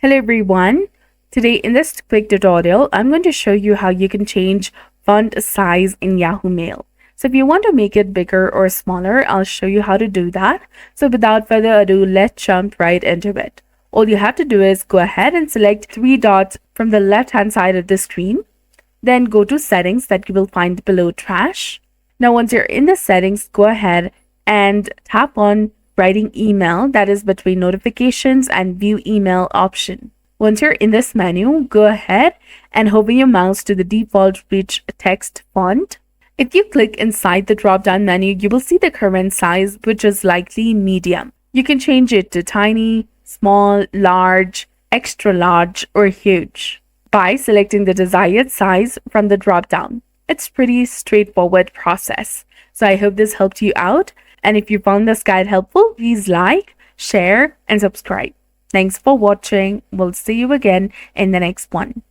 Hello everyone. Today in this quick tutorial, I'm going to show you how you can change font size in Yahoo Mail. So if you want to make it bigger or smaller, I'll show you how to do that. So without further ado, let's jump right into it. All you have to do is go ahead and select three dots from the left hand side of the screen. Then go to settings that you will find below trash. Now once you're in the settings, go ahead and tap on writing email, that is between notifications and view email option. Once you're in this menu, go ahead and hover your mouse to the default rich text font. If you click inside the drop-down menu, you will see the current size, which is likely medium. You can change it to tiny, small, large, extra large, or huge by selecting the desired size from the drop-down. It's pretty straightforward process. So I hope this helped you out. And if you found this guide helpful, please like, share, and subscribe. Thanks for watching. We'll see you again in the next one.